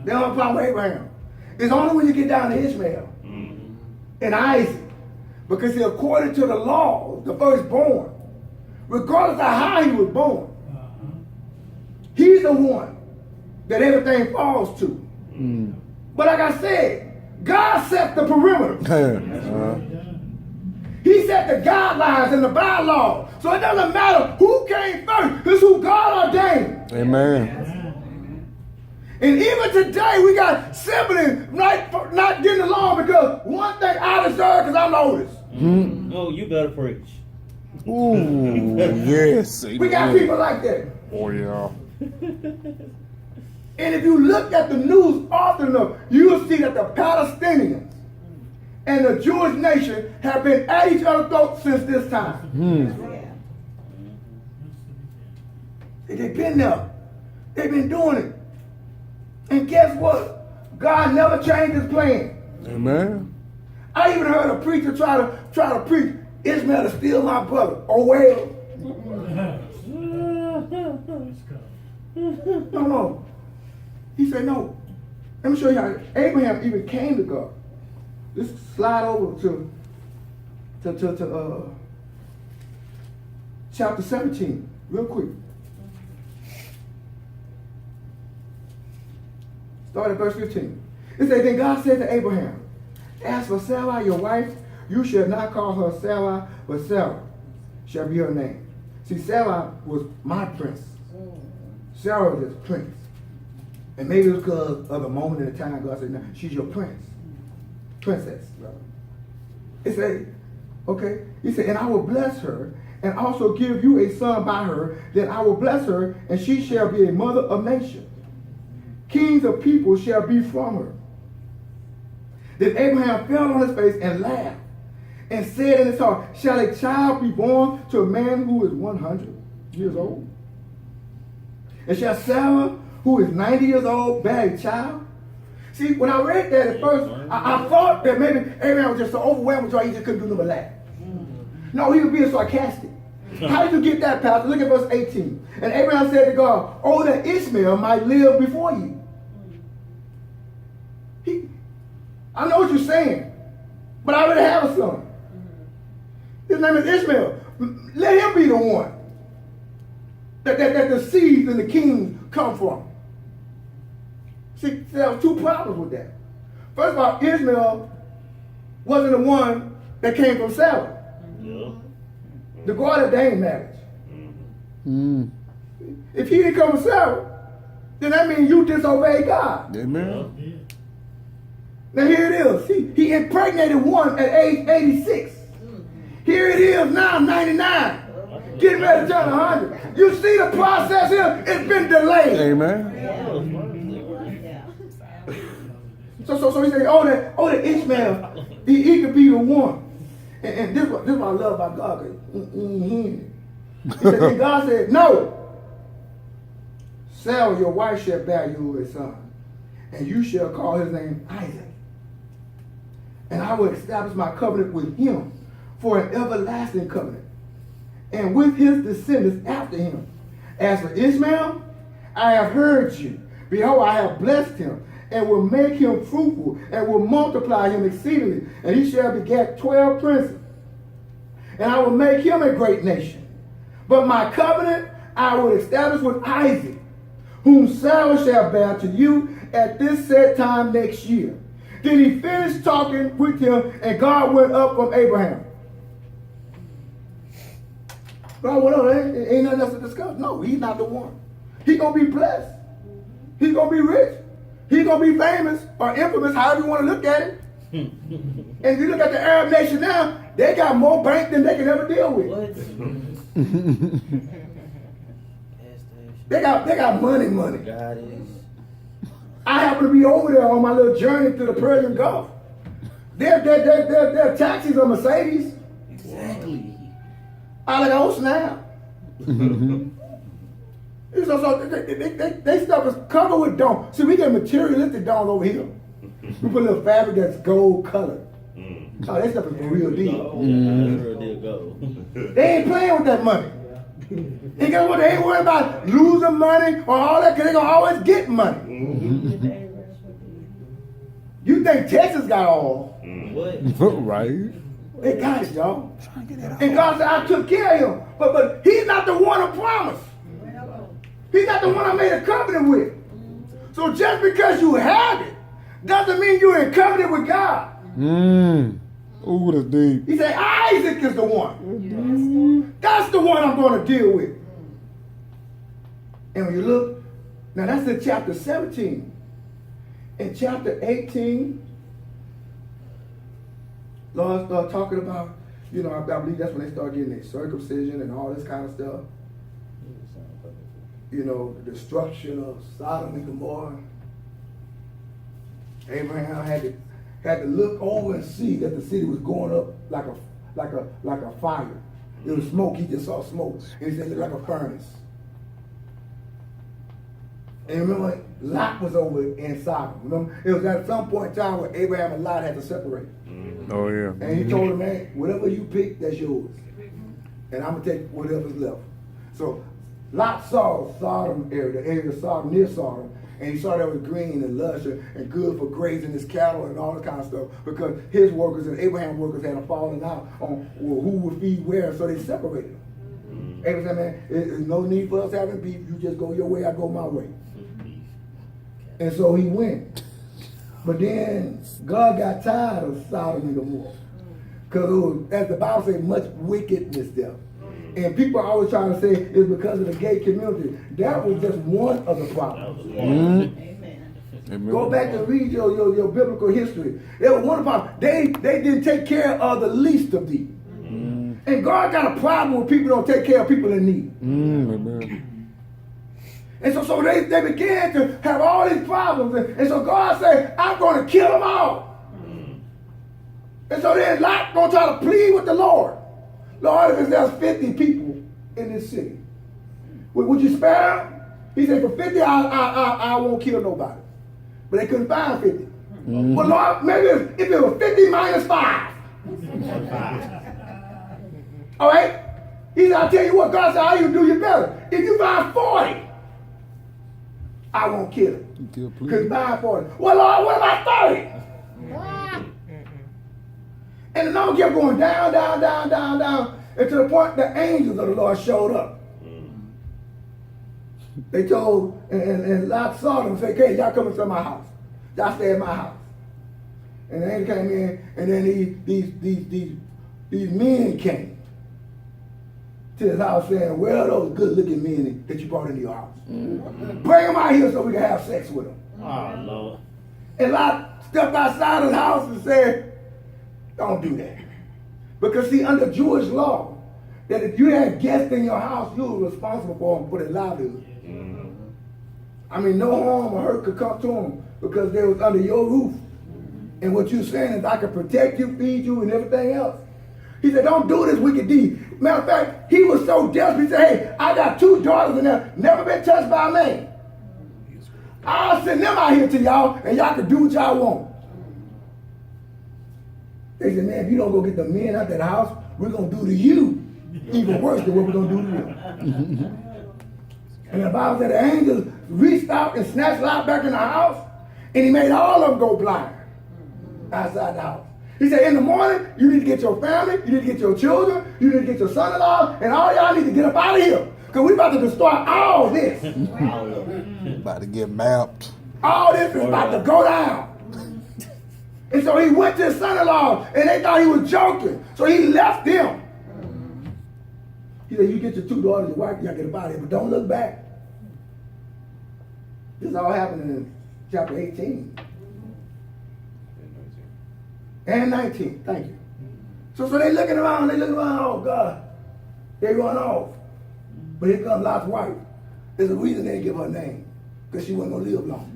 They don't have a problem with Abraham. It's only when you get down to Ishmael and Isaac. Because see, according to the law, the firstborn, regardless of how he was born, he's the one that everything falls to. But like I said, God set the perimeter. He set the guidelines and the bylaws. So it doesn't matter who came first. It's who God ordained. Amen. And even today, we got siblings not getting along because one thing I deserve because I'm the oldest. Oh, you better preach. Ooh, yes. We got people like that. Oh, yeah. And if you look at the news often enough, you'll see that the Palestinians and the Jewish nation have been at each other's throats since this time. They've been there. They've been doing it. And guess what? God never changed his plan. Amen. I even heard a preacher try to preach, Ishmael is still my brother. Oh well. No. He said no. Let me show you how Abraham even came to God. Let's slide over to chapter 17, real quick. Start at verse 15. It says, then God said to Abraham, as for Sarai, your wife, you shall not call her Sarai, but Sarah shall be her name. See, Sarai was my prince. Sarah was his prince. And maybe it was because of the moment in the time God said, no, she's your princess, rather. It said, okay, he said, and I will bless her, and also give you a son by her, then I will bless her, and she shall be a mother of nations. Kings of people shall be from her. Then Abraham fell on his face and laughed, and said in his heart, shall a child be born to a man who is 100 years old? And shall Sarah, who is 90 years old, bear a child? See, when I read that at first, I thought that maybe Abraham was just so overwhelmed with joy he just couldn't do nothing but laugh. No, he was being sarcastic. How did you get that, Pastor? Look at verse 18. And Abraham said to God, oh, that Ishmael might live before you. I know what you're saying, but I already have a son. His name is Ishmael. Let him be the one that the seeds and the kings come from. See, there were two problems with that. First of all, Ishmael wasn't the one that came from Sarah. The God ordained marriage. If he didn't come from Sarah, then that means you disobeyed God. Amen. Now here it is. He impregnated one at age 86. Here it is now, 99. Getting ready to turn 100. You see the process here? It's been delayed. Amen. So he said, oh, that Ishmael, he could be the one. And this is what I love about God. He said, and God said, no. Sarah, your wife, shall bear you a son, and you shall call his name Isaac. And I will establish my covenant with him for an everlasting covenant, and with his descendants after him. As for Ishmael, I have heard you. Behold, I have blessed him, and will make him fruitful, and will multiply him exceedingly. And he shall beget 12 princes. And I will make him a great nation. But my covenant I will establish with Isaac, whom Sarah shall bear to you at this set time next year. Then he finished talking with him, and God went up from Abraham. God went up, ain't nothing else to discuss. No, he's not the one. He's going to be blessed. He's going to be rich. He's going to be famous or infamous, however you want to look at it. And if you look at the Arab nation now, they got more bank than they can ever deal with. They got money. God is. I happen to be over there on my little journey to the Persian Gulf. Their taxis are Mercedes. Exactly. I like, oh snap. So they stuff is covered with dome. See, we get materialistic domes over here. We put a little fabric that's gold colored. Oh, that stuff is for real deal. Real deal go. They ain't playing with that money. And guess what? They ain't worried about losing money or all that, because they're going to always get money. You think Texas got all? What? Right. They got it, y'all. And God said, I took care of him. But he's not the one I promised. He's not the one I made a covenant with. So just because you have it, doesn't mean you're in covenant with God. Ooh, that's deep. He said, Isaac is the one. That's the one I'm going to deal with. And when you look, now that's in chapter 17. In chapter 18, Lord started talking about, I believe that's when they start getting their circumcision and all this kind of stuff. The destruction of Sodom and Gomorrah. Abraham had to look over and see that the city was going up like a fire. It was smoke. He just saw smoke, and he said it looked like a furnace. And remember, Lot was over in Sodom. Remember, it was at some point in time where Abraham and Lot had to separate. Oh yeah. And he told him, man, whatever you pick, that's yours. And I'm gonna take whatever's left. So Lot saw Sodom area, the area of Sodom, near Sodom, and he saw that was green and lush and good for grazing his cattle and all that kind of stuff, because his workers and Abraham's workers had a falling out on who would feed where, so they separated them. Abraham said, man, there's no need for us having beef. You just go your way, I go my way. And so he went. But then God got tired of Sodom and Gomorrah. Because as the Bible says, much wickedness there. And people are always trying to say it's because of the gay community. That was just one of the problems. Amen. Go back and read your biblical history. It was one of the problems. They didn't take care of the least of these. And God got a problem when people don't take care of people in need. Amen. And so they began to have all these problems. And so God said, I'm going to kill them all. And so then Lot going to try to plead with the Lord. Lord, if there's 50 people in this city, would you spare them? He said, for 50, I won't kill nobody. But they couldn't find 50. Well, Lord, maybe if it was 50 minus 5. All right? He said, I'll tell you what, God said, how you do you better. If you find 40, I won't kill him. Couldn't find 40. Well, Lord, what about 30? And the number kept going down, down, down, down, down, and to the point the angels of the Lord showed up. They told, and Lot saw them and said, okay, y'all come into my house. Y'all stay at my house. And the angel came in, and then these men came to his house saying, where are those good-looking men that you brought into your house? Bring them out here so we can have sex with them. Oh, Lord. And Lot stepped outside his house and said, don't do that. Because see, under Jewish law, that if you had guests in your house, you were responsible for them for their livelihood. I mean, no harm or hurt could come to them because they was under your roof. And what you're saying is I can protect you, feed you, and everything else. He said, don't do this wicked deed. Matter of fact, he was so desperate, he said, hey, I got 2 daughters in there, never been touched by a man. I'll send them out here to y'all, and y'all can do what y'all want. They said, man, if you don't go get the men out that house, we're going to do to you even worse than what we're going to do to them. And the Bible said the angels reached out and snatched Lot back in the house, and he made all of them go blind outside the house. He said, in the morning, you need to get your family, you need to get your children, you need to get your son-in-law, and all y'all need to get up out of here. Because we're about to destroy all this. About to get mapped. All this is about to go down. And so he went to his son-in-law, and they thought he was joking. So he left them. He said, you get your 2 daughters, your wife, y'all get up out of here, but don't look back. This all happened in chapter 18. And 19, thank you. So they looking around, oh God. They run off. But here comes Lot's wife. There's a reason they didn't give her a name. Because she wasn't going to live long.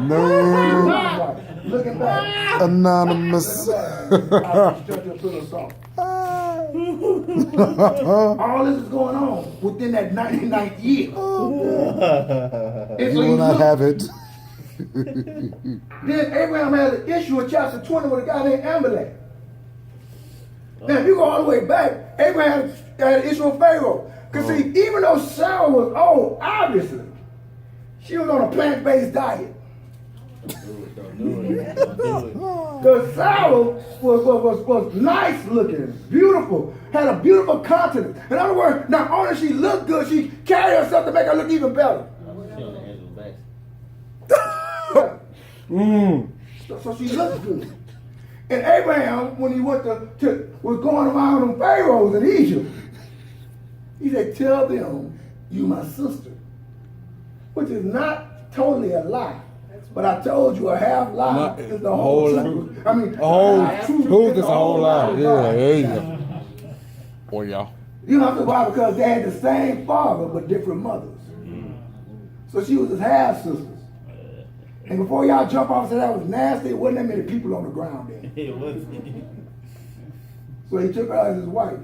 No. Looking back. Anonymous. All this is going on within that 99th year. You will not have it. Then Abraham had an issue in chapter 20 with a guy named Amalek. Now, if you go all the way back, Abraham had an issue with Pharaoh. Because see, even though Sarah was old, obviously, she was on a plant-based diet. Because Sarah was nice looking, beautiful, had a beautiful countenance. In other words, not only she looked good, she carried herself to make her look even better. So she looked good. And Abraham, when he went was going around them pharaohs in Egypt, he said, tell them you my sister. Which is not totally a lie. But I told you a half lie is the whole truth. I mean, a whole truth is a whole lie. Yeah, there you go. Boy, y'all. You know why? Because they had the same father but different mothers. So she was his half sisters. And before y'all jump off and say that was nasty, it wasn't that many people on the ground then. It wasn't. So he took her as his wife.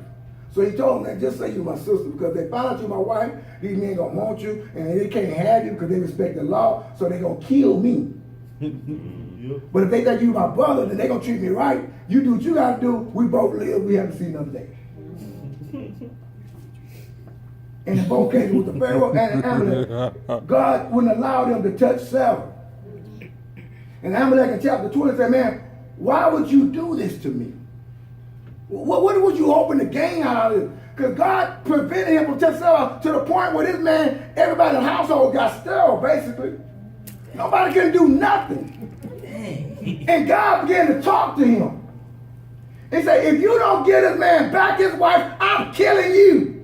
So he told them, just say you're my sister, because they found out you're my wife, these men gonna want you, and they can't have you because they respect the law, so they gonna kill me. But if they think you my brother, then they gonna treat me right. You do what you gotta do. We both live. We haven't seen another day. And in both cases with the Pharaoh and Amalek, God wouldn't allow them to touch Sarah. And Amalek in chapter 20 said, man, why would you do this to me? What would you hoping to gain out of it? Because God prevented him from touching Sarah to the point where this man, everybody in the household got sterile, basically. Nobody can do nothing. And God began to talk to him. He said, if you don't get this man back his wife, I'm killing you.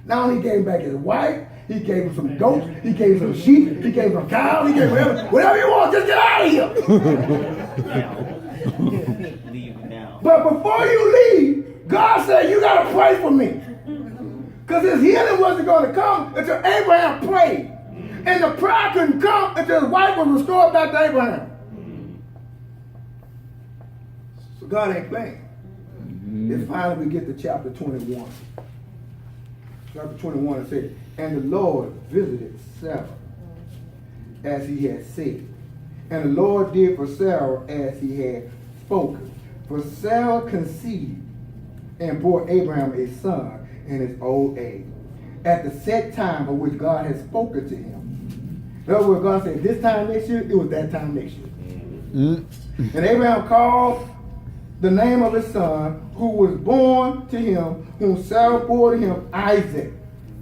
Not only gave him back his wife, he gave him some goats, he gave him some sheep, he gave him some cows, he gave him whatever you want, just get out of here. Leave now. But before you leave, God said you got to pray for me. Because his healing wasn't going to come until Abraham prayed. And the prayer couldn't come until his wife was restored back to Abraham. So God ain't playing. Then finally we get to chapter 21. Chapter 21 it says, and the Lord visited Sarah as he had said. And the Lord did for Sarah as he had spoken. For Sarah conceived and bore Abraham a son in his old age, at the set time of which God had spoken to him. In other words, God said, this time next year, it was that time next year. And Abraham called the name of his son, who was born to him, whom Sarah bore to him, Isaac.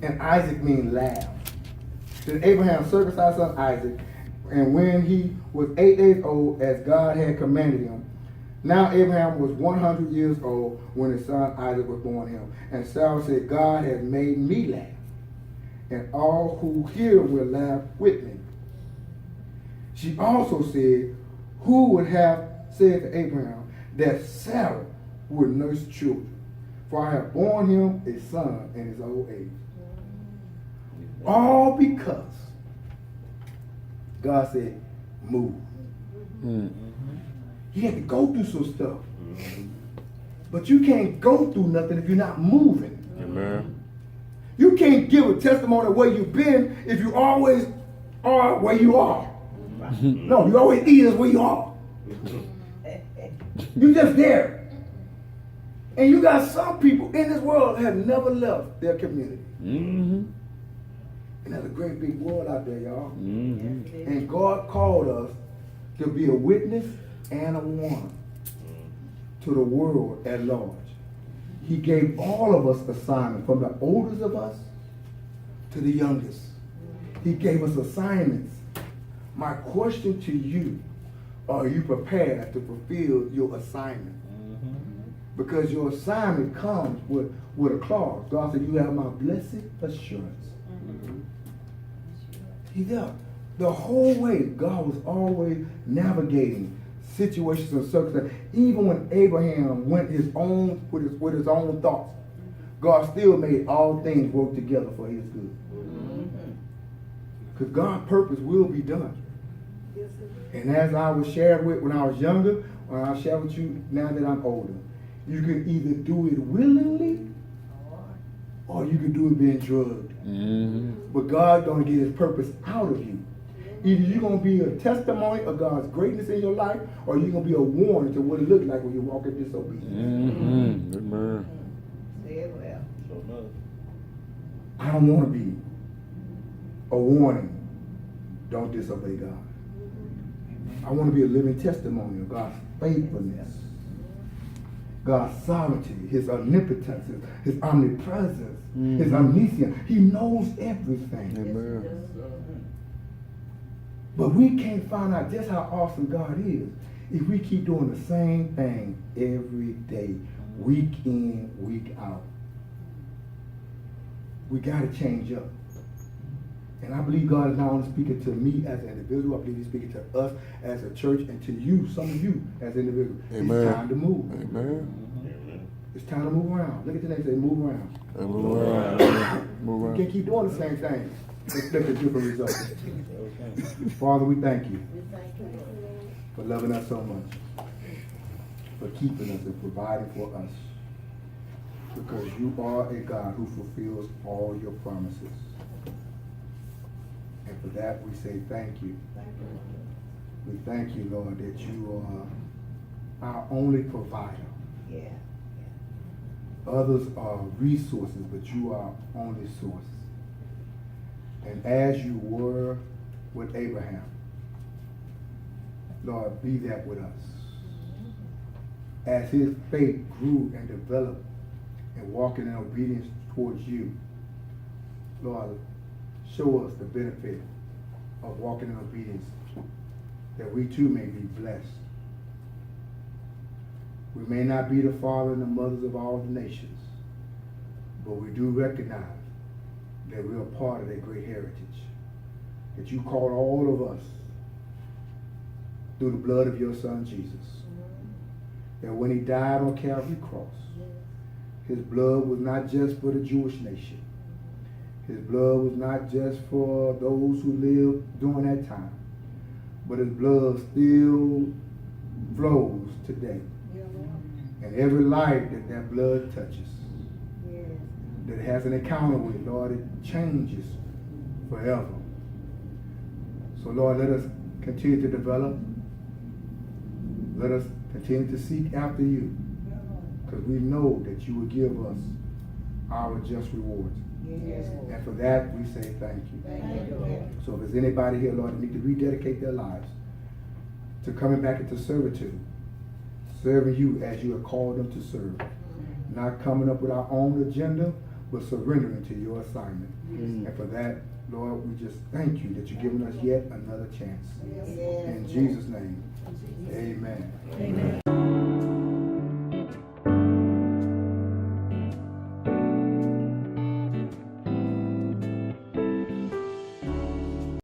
And Isaac means laugh. Then Abraham circumcised son Isaac, and when he was 8 days old, as God had commanded him. Now Abraham was 100 years old when his son Isaac was born to him. And Sarah said, God has made me laugh, and all who hear will laugh with me. She also said, who would have said to Abraham that Sarah would nurse children? For I have borne him a son in his old age. All because God said, move. You had to go through some stuff. But you can't go through nothing if you're not moving. Amen. You can't give a testimony of where you've been if you always are where you are. No, you always is where you are. You're just there. And you got some people in this world that have never left their community. And there's a great big world out there, y'all. And God called us to be a witness and a warner to the world at large. He gave all of us assignments, from the oldest of us to the youngest. He gave us assignments. My question to you, are you prepared to fulfill your assignment? Because your assignment comes with a clause. God said, you have my blessed assurance. He's there. The whole way, God was always navigating situations and circumstances. Even when Abraham went his own with his own thoughts, God still made all things work together for his good. Because God's purpose will be done. And as I was shared with when I was younger, or I'll share with you now that I'm older, you can either do it willingly or you can do it being drugged. But God's going to get his purpose out of you. Either you're going to be a testimony of God's greatness in your life, or you're going to be a warning to what it looks like when you walk in disobedience. Amen. Say it well. I don't want to be a warning. Don't disobey God. I want to be a living testimony of God's faithfulness, God's sovereignty, his omnipotence, his omnipresence, his omniscience. He knows everything. Amen. But we can't find out just how awesome God is if we keep doing the same thing every day, week in, week out. We got to change up. And I believe God is not only speaking to me as an individual, I believe he's speaking to us as a church and to you, some of you as individuals. Amen. It's time to move. Amen. It's time to move around. Look at the next, say move around. Move around. Move You around. can't keep doing the same thing. Expect a different result. Father, we thank you for loving us so much, for keeping us and providing for us. Because you are a God who fulfills all your promises. And for that, we say thank you. We thank you, Lord, that you are our only provider. Yeah. Others are resources, but you are our only source. And as you were with Abraham, Lord, be that with us. As his faith grew and developed and walking in obedience towards you, Lord, show us the benefit of walking in obedience, that we too may be blessed. We may not be the father and the mothers of all the nations, but we do recognize that we are part of that great heritage, that you called all of us through the blood of your son Jesus. That when he died on Calvary cross, his blood was not just for the Jewish nation. His blood was not just for those who lived during that time, but his blood still flows today. And every life that that blood touches, that it has an encounter with, Lord, it changes forever. So Lord, let us continue to develop. Let us continue to seek after you, because we know that you will give us our just rewards. Yes. And for that, we say thank you. Thank you, Lord. So if there's anybody here, Lord, that need to rededicate their lives to coming back into servitude, serving you as you have called them to serve, not coming up with our own agenda, but surrendering to your assignment. And for that, Lord, we just thank you that you've given us yet another chance. Yes. In Jesus' name, amen. Amen.